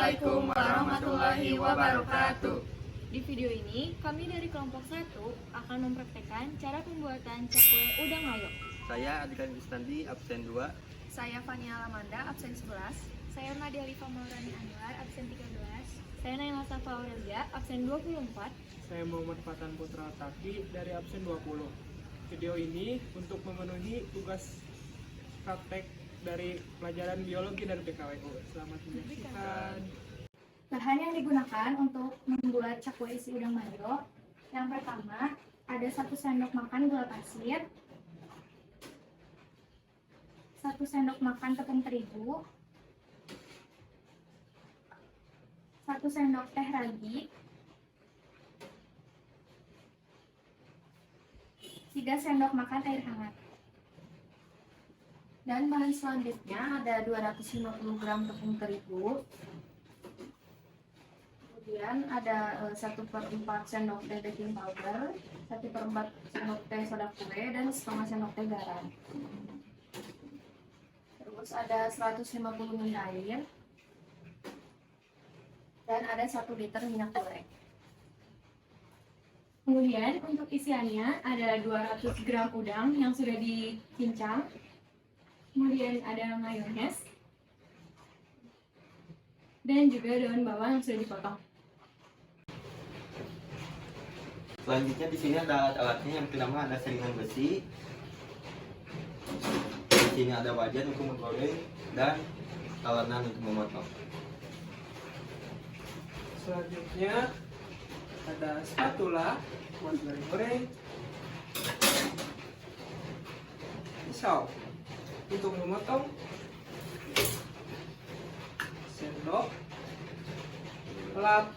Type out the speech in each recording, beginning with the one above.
Assalamualaikum warahmatullahi wabarakatuh. Di video ini, kami dari kelompok 1 akan mempraktekkan cara pembuatan cakwe udang mayo. Saya Adrian Istandi, absen 2. Saya Fania Alamanda, absen 11. Saya Nadia Liva Maulani Anwar, absen 13. Saya Naila Safa Aurelia, absen 24. Saya Muhammad Fatan Putra Taki dari absen 20. Video ini untuk memenuhi tugas praktek dari pelajaran biologi dan PKWU. Selamat menyaksikan. Bahan yang digunakan untuk membuat cakwe isi udang mayo. Yang pertama, ada 1 sendok makan gula pasir, 1 sendok makan tepung terigu, 1 sendok teh ragi, 3 sendok makan air hangat. Dan bahan selanjutnya ada 250 gram tepung terigu, kemudian ada 1/4 sendok teh baking powder, 1/4 sendok teh soda kue, dan setengah sendok teh garam. Terus ada 150 ml air, dan ada 1 liter minyak goreng. Kemudian untuk isiannya ada 200 gram udang yang sudah dicincang, kemudian ada mayones, dan juga daun bawang yang sudah dipotong. Selanjutnya di sini ada alat-alatnya. Yang pertama ada saringan besi. Di sini ada wajan untuk menggoreng dan talenan untuk memotong. Selanjutnya ada spatula buat goreng, pisau untuk memotong, sendok, lap,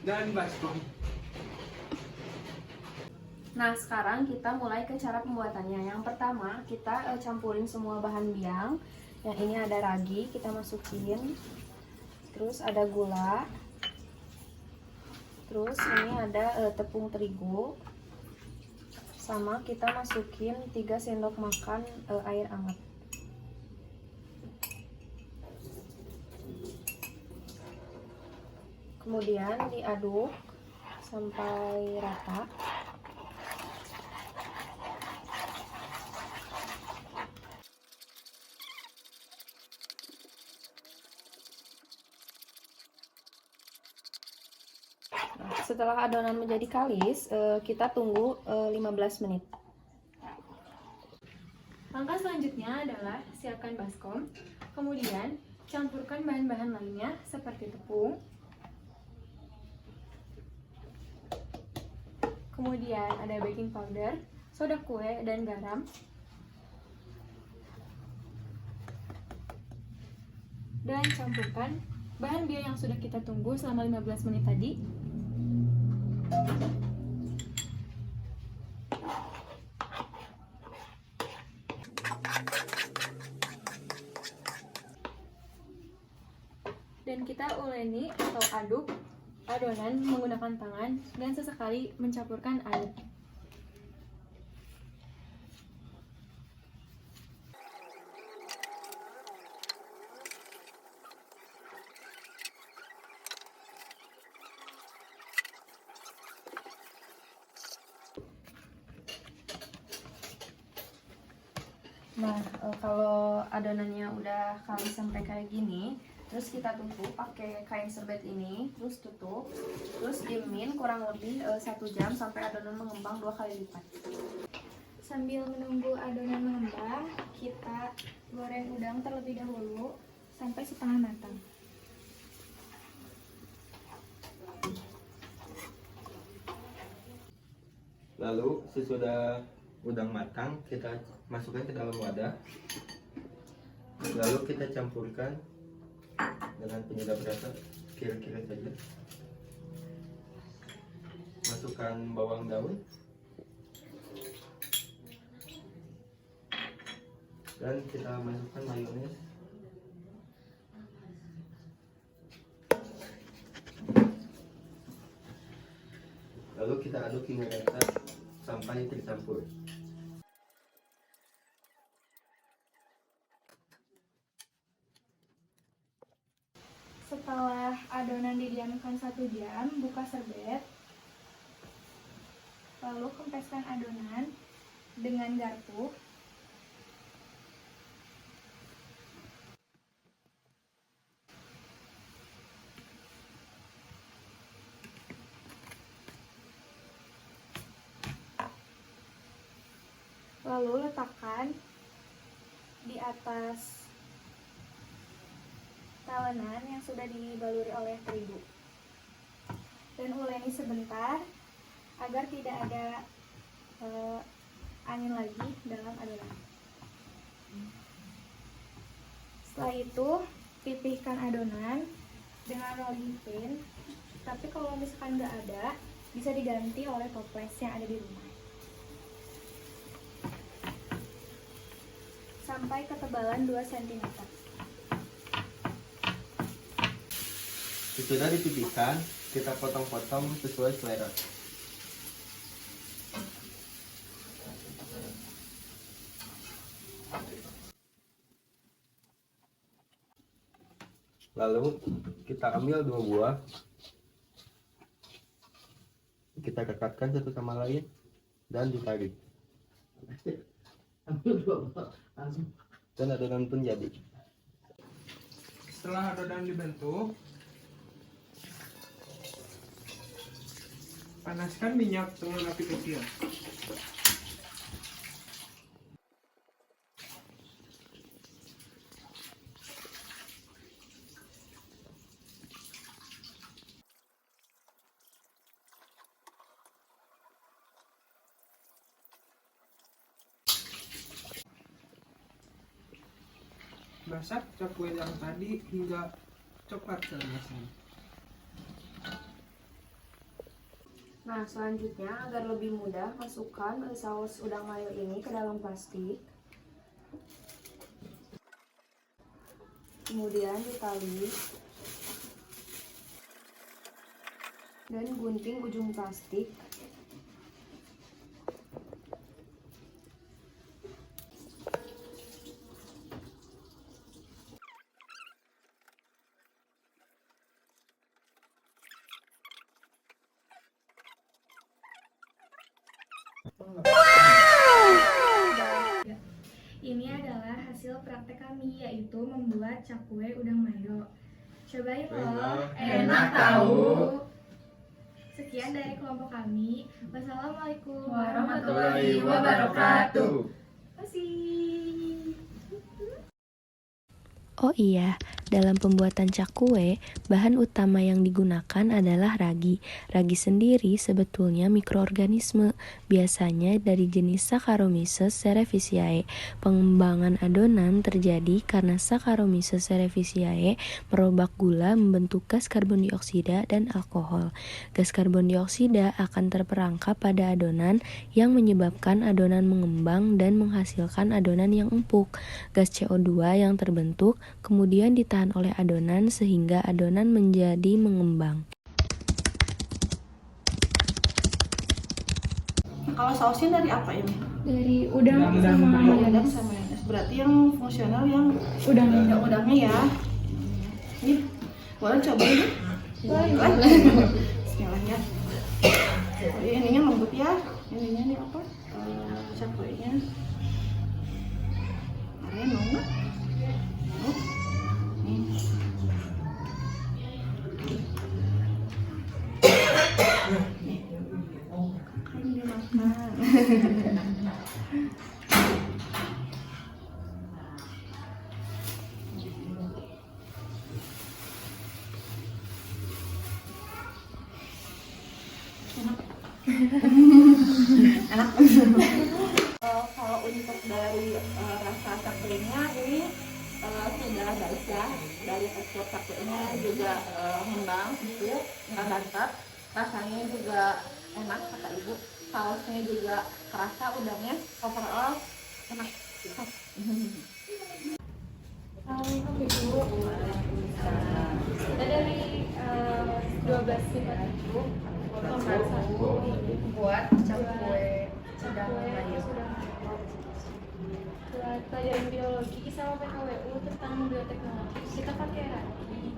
dan baskom. Nah, sekarang kita mulai ke cara pembuatannya. Yang pertama, kita campurin semua bahan biang. Yang ini ada ragi, kita masukin. Terus ada gula. Terus ini ada tepung terigu. Sama kita masukin 3 sendok makan air hangat. Kemudian diaduk sampai rata. Setelah adonan menjadi kalis, kita tunggu 15 menit. Langkah selanjutnya adalah siapkan baskom. Kemudian campurkan bahan-bahan lainnya seperti tepung. Kemudian ada baking powder, soda kue, dan garam. Dan campurkan bahan biang yang sudah kita tunggu selama 15 menit tadi. Dan kita uleni atau aduk adonan menggunakan tangan dan sesekali mencampurkan air. Nah, kalau adonannya udah kalis sampai kayak gini, terus kita tutup pakai kain serbet ini, terus tutup, terus diemin kurang lebih 1 jam sampai adonan mengembang 2 kali lipat. Sambil menunggu adonan mengembang, kita goreng udang terlebih dahulu sampai setengah matang. Lalu sesudah udang matang, kita masukkan ke dalam wadah. Lalu kita campurkan dengan penyedap rasa kira-kira saja. Masukkan bawang daun dan kita masukkan mayones. Lalu kita aduk hingga rata sampai tercampur. Setelah adonan didiamkan 1 jam, buka serbet. Lalu kempeskan adonan dengan garpu. Lalu letakkan di atas talenan yang sudah dibaluri oleh terigu. Dan uleni sebentar agar tidak ada angin lagi dalam adonan. Setelah itu pipihkan adonan dengan rolling pin. Tapi kalau misalkan nggak ada, bisa diganti oleh toples yang ada di rumah. Sampai ketebalan 2 cm. Sesudah dipipihkan, kita potong-potong sesuai selera. Lalu kita ambil 2 buah, kita dekatkan satu sama lain dan ditarik. Dan adonan pun jadi. Setelah adonan dibentuk, panaskan minyak dengan api kecil. Masak cakwe yang tadi hingga coklat keemasan. Nah, selanjutnya agar lebih mudah, masukkan saus udang mayo ini ke dalam plastik. Kemudian ditali dan gunting ujung plastik. Ini adalah hasil praktek kami, yaitu membuat cakwe udang mayo. Cobain loh, Enak tahu. Sekian dari kelompok kami. Wassalamualaikum Warahmatullahi wabarakatuh. Terima kasih. Oh iya, dalam pembuatan cakwe, bahan utama yang digunakan adalah ragi. Ragi sendiri sebetulnya mikroorganisme, biasanya dari jenis Saccharomyces cerevisiae. Pengembangan adonan terjadi karena Saccharomyces cerevisiae merobak gula membentuk gas karbon dioksida dan alkohol. Gas karbon dioksida akan terperangkap pada adonan yang menyebabkan adonan mengembang dan menghasilkan adonan yang empuk. Gas CO2 yang terbentuk kemudian ditahan oleh adonan sehingga adonan menjadi mengembang. Kalau sausnya dari apa ini? Dari udang Udang sama mayo. Udang mayones. sama mayones. Berarti yang fungsional yang udangnya ya. Ini boleh coba ini? Bismillah ya. Oh, ininya lembut ya. Ininya nih apa? Cakwenya. Kalian mau nggak? Oh. Nih. Kan dimakan. Enak. Kalau untuk dari rasa cakwenya ini sudah baik ya, dari tekstur cakwenya juga ngembang gitu, nggak mantap, rasanya juga enak kata ibu, sausnya juga kerasa, udangnya overall enak. Assalamualaikum Ibu. Kita dari 12 sifat itu nomor 1 Buat cakwe udang cakwe mayo. sudah buat pelajaran biologi sama PKWU tentang bioteknologi kita pakai ragi.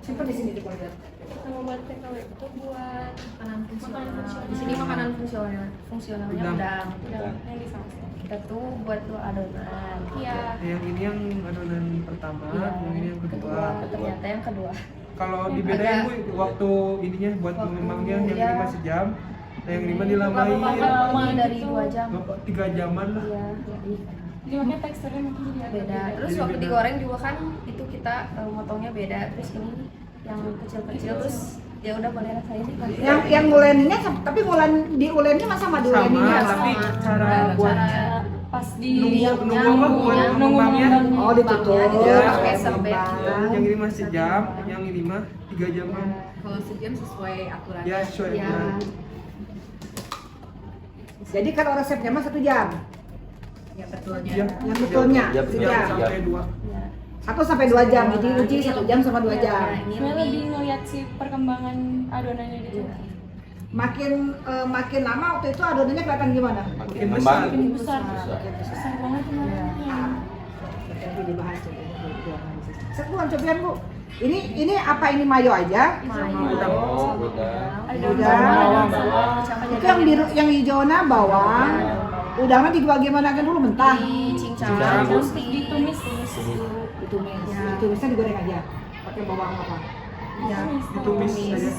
Simpan di sini coba lihat. Sama buat TKW itu buat Makanan fungsional. fungsional. Di sini makanan fungsionalnya Udang. udang. yang di saus. Kita tuh buat tuh adonan. Iya. Yang ini yang adonan pertama, Iya. yang ini yang kedua. Ternyata yang kedua. Kalau dibedain Bu, waktu ininya buat Waktu, mengembangnya yang ya. ini masih jam, yang ini mah dilambain. Lama dari gitu. 2 jam. 3 jaman lah. Iya, lebih. Jadi makanya teksturnya mungkin jadi agak Beda. Terus Jadi waktu beda. digoreng juga kan itu kita motongnya beda. Terus ini yang kecil-kecil terus ya udah boleh rasain nih. Yang ngulennya tapi ngulen di ulennya masa sama di Sama, ulennya? tapi cara Cara buat pas di nunggu apa buat ngembangnya. Oh, ditutup. Ya, pakai serbet. Yang ini mah sejam, yang ini mah 3 jaman. Kalau sejam sesuai aturan. Ya, sesuai Ya. aturan. Jadi kalau resepnya mah 1 jam. Ya betulnya. Ya, Yang betulnya Ya, 1 ya, jam. sampai 2. 1 sampai 2 jam. Jadi uji 1 jam sama 2 jam. Nah, ini Sebenarnya lebih ngeliat si perkembangan adonannya gitu. Makin lama waktu itu adonannya kelihatan gimana? Makin Makin ngembang. Makin besar. Besar. Besar banget kemarin. Nanti dibahas coba. Sebuan cobian Bu. Ini apa ini mayo aja? mayo. Oh, udah. Ada Udang. bawang. Itu yang biru, yang hijaunya bawang. Udangnya dibuat gimana kan dulu mentah. Cincang, Terus terus ditumis. Ditumis. Ya. Ditumisnya digoreng aja. Pakai bawang apa? ya. Ditumis saja.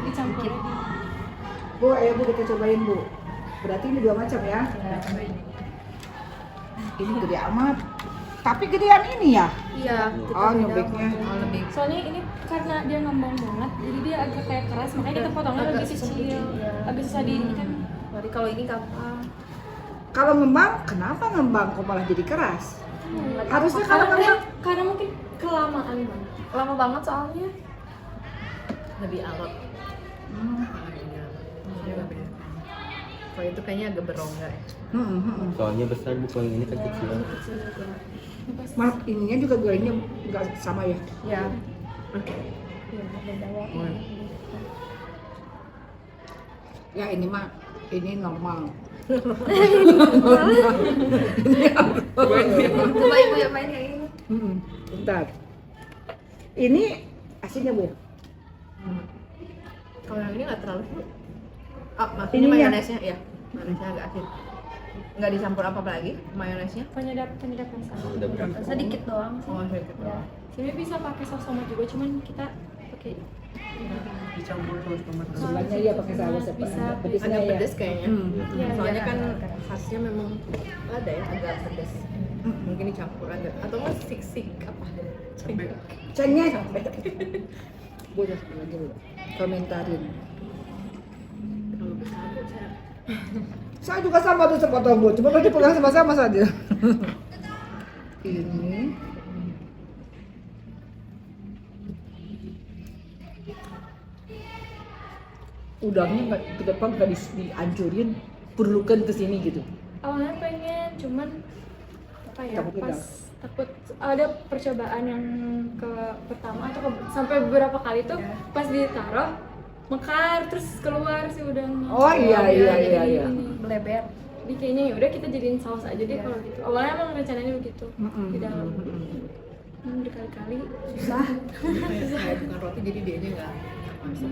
Dicampur. Bu, ayo Bu kita cobain Bu. Berarti ini 2 macam ya. Ini gede amat. Tapi gedean ini ya? Iya. Oh, nyobeknya. Lebih Soalnya ini karena dia ngembang banget, jadi dia agak kayak keras, makanya kita potongnya lebih kecil. Agak susah di ini kan. Berarti kalau ini kapan? Kalau ngembang, kenapa ngembang kok malah jadi keras? Harusnya kalau ngembang Karena mungkin kelamaan bang. Lama banget soalnya. lebih alot. Kalau itu kayaknya agak berongga ya. Soalnya besar Bu, kalau yang ini kan kecil. Maaf, ininya juga gorengnya nggak sama ya? Ya. Ya ini mah, ini normal. Coba ibu yang main kayak ini. Bentar. Ini asinnya Bu? Kalau yang ini nggak terlalu. Maksudnya Ininya. mayonesnya ya. Mayonesnya agak asin. Nggak dicampur apa-apa lagi mayonesnya. Penyedap rasa. Udah berapa? Sedikit doang sih. Oh, sedikit doang. Sebenarnya bisa pakai saus tomat juga, cuman kita pakai Dicampur saus tomat. Sebenarnya iya pakai saus ya, Pak. Bisa. Pedesnya Agak ya. pedes kayaknya. Iya, Soalnya iya. kan khasnya memang ada ya agak pedes. Mungkin dicampur agak atau nggak sik apa? Sampai Cengnya. Bu udah lagi dulu. Komentarin. Terlalu besar Bu, saya. Saya juga sama tuh sepotong Bu. Coba kalau dipegang sama-sama saja. Ini. Udangnya nggak ke depan nggak dihancurin, perlukan ke sini gitu. awalnya pengen, cuman apa ya, Takut pas gagal. takut ada percobaan yang ke pertama atau sampai beberapa kali tuh pas ditaruh mekar terus keluar si udangnya. Oh iya iya Jadi iya iya. ini. Bleber. Jadi kayaknya ya udah kita jadiin saus aja deh kalau gitu. Awalnya emang rencananya begitu di dalam. Berkali-kali susah. Kayak bukan roti jadi dianya nggak masuk.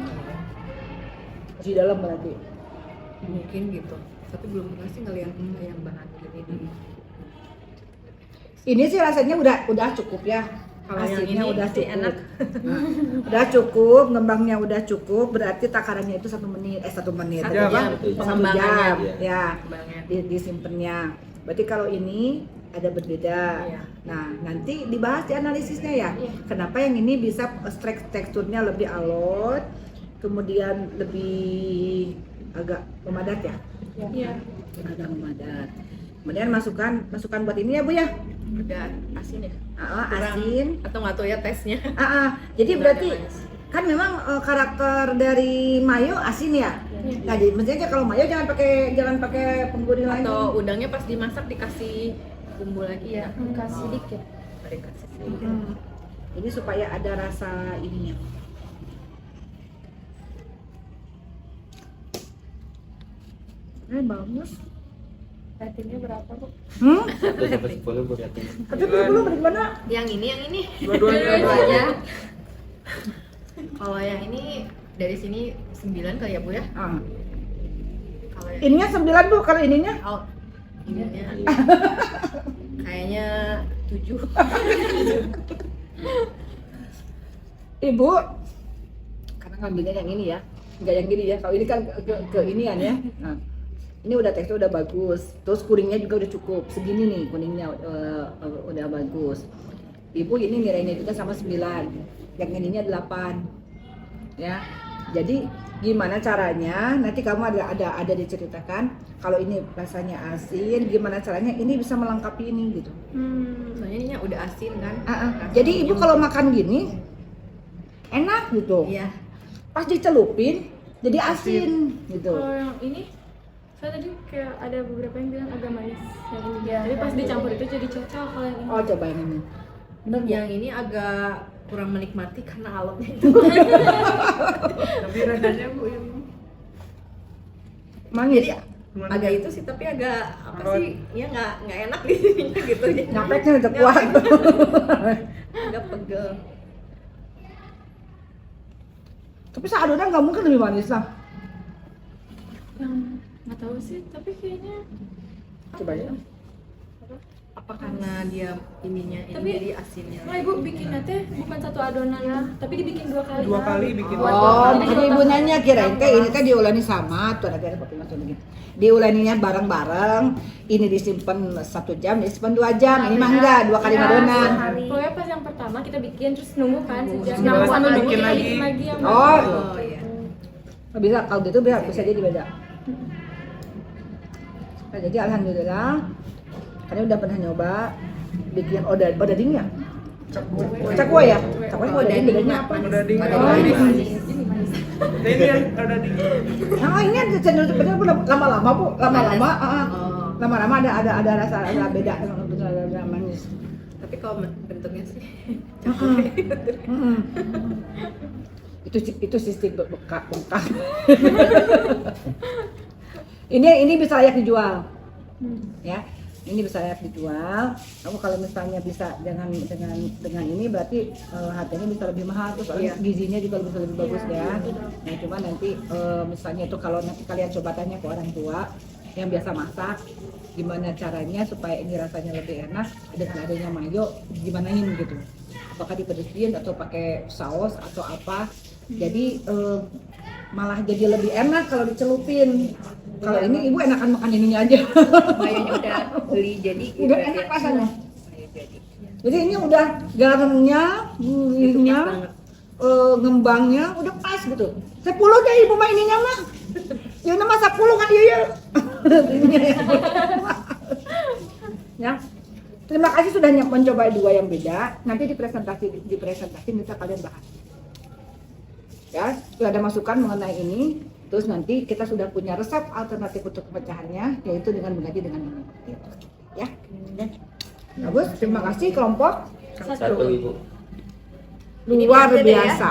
Di dalam berarti. Mungkin gitu. Tapi belum pernah sih ngeliat yang bahan gini. Ini sih rasanya udah cukup ya. Kalau yang Asinnya ini udah sih cukup. enak. Udah cukup, ngembangnya udah cukup, berarti takarannya itu 1 menit, 1 menit. Satu Apa? jam. 1 Pengembangannya. jam, Iya. ya. Kembangnya. Disimpannya. Berarti kalau ini ada berbeda. Iya. Nah, nanti dibahas di analisisnya ya. Kenapa yang ini bisa teksturnya lebih alot, kemudian lebih agak memadat ya? Iya. Agak memadat. Kemudian masukkan buat ini ya Bu ya. Udah asin ya? Kurang. Asin. Atau nggak tahu ya tesnya. Jadi Udah berarti ada manis. kan memang karakter dari mayo asin ya. Nah, jadi mestinya kalau mayo jangan pakai penggurih lain. Atau udangnya pas dimasak dikasih bumbu lagi ya? Kasih dikit. Dikasih sedikit. Jadi supaya ada rasa ininya. Bagus. Ratingnya berapa, Bu? 1 sampai 10 Bu rating. Tapi dulu bagaimana? Yang ini Dua-duanya. dua-duanya. Kalau yang ini dari sini 9 kali ya Bu ya. Ah. Kalau yang Ininya 9 Bu, kalau ininya? oh, ininya kayaknya 7. Ibu, karena ngambilnya yang ini ya, nggak yang gini ya. Kalau ini kan ke inian ya. Nah, ini udah tekstur udah bagus. Terus kuningnya juga udah cukup. Segini nih kuningnya udah bagus. Ibu ini nilainya juga sama 9. Yang ininya 8. Ya. Jadi gimana caranya? Nanti kamu ada diceritakan. Kalau ini rasanya asin, gimana caranya ini bisa melengkapi ini gitu. Soalnya ininya udah asin kan. Jadi ibu kalau makan gini enak gitu. Iya. Pas dicelupin jadi asin gitu. Kalau yang ini, saya tadi kayak ada beberapa yang bilang agak manis yang ini. Tapi pas dicampur itu jadi cocok kalau yang ini. Oh coba yang ini. Bener nggak? Yang ini agak kurang menikmati karena alotnya itu. Tapi rasanya Bu yang Manis. Jadi agak itu sih, tapi agak apa Alot. sih? Ya nggak enak di sininya gitu. Nyapeknya udah kuat. Agak pegel. Tapi seadonan nggak mungkin lebih manis lah. Yang nggak tahu sih, tapi kayaknya Coba ya. Apa karena dia ininya ini Tapi- jadi asinnya? nah ibu bikinnya teh bukan satu adonan, tapi dibikin 2 kali. 2 kali bikin. Oh, jadi ibu nanya kirain teh ini teh diulani sama tuh ada pakai masuk lagi. Diulaninya bareng-bareng. Ini disimpan 1 jam, disimpan 2 jam. Ini mah enggak 2 kali adonan. Pokoknya pas yang pertama kita bikin terus nunggu kan sejam. Terus Nah, sambil nunggu bikin kita lagi. bikin lagi yang Oh, Oh iya. bisa kalau gitu bisa jadi beda. Nah, jadi alhamdulillah karena udah pernah nyoba bikin odadingnya. Cakwe ya? Cakwe sama odading bedanya apa? Odading. Oh, Odading. manis. Nah, ini yang ada di Nah, ini ada cenderung sebenarnya lama-lama Bu, lama-lama Oh. lama-lama ada rasa beda ada manis. Tapi kalau bentuknya sih Mm-mm. Itu sistem bengkak. Ini bisa layak dijual. Ya. Ini bisa layak dijual. Kamu kalau misalnya bisa dengan ini berarti harganya bisa lebih mahal, terus gizinya juga bisa lebih bagus ya. Nah, cuma nanti misalnya itu kalau nanti kalian coba tanya ke orang tua yang biasa masak, gimana caranya supaya ini rasanya lebih enak dengan adanya mayo, gimana ini gitu. Apakah dipedesin atau pakai saus atau apa. Jadi malah jadi lebih enak kalau dicelupin. Kalau ini ibu enakan makan ininya aja. mayonya udah beli jadi Udah enak rasanya. Jadi ini udah garamnya, ininya, ngembangnya udah pas gitu. 10 deh ibu mah ininya mah. Ya nama 10 kan iya. Ya. Terima kasih sudah mencoba 2 yang beda. Nanti di presentasi bisa kalian bahas. Ya, sudah ada masukan mengenai ini. Terus nanti kita sudah punya resep alternatif untuk pemecahannya, yaitu dengan mengganti dengan ini. Gitu. Ya. Bagus, terima kasih kelompok 1 Ibu. luar Ini biar beda ya. biasa.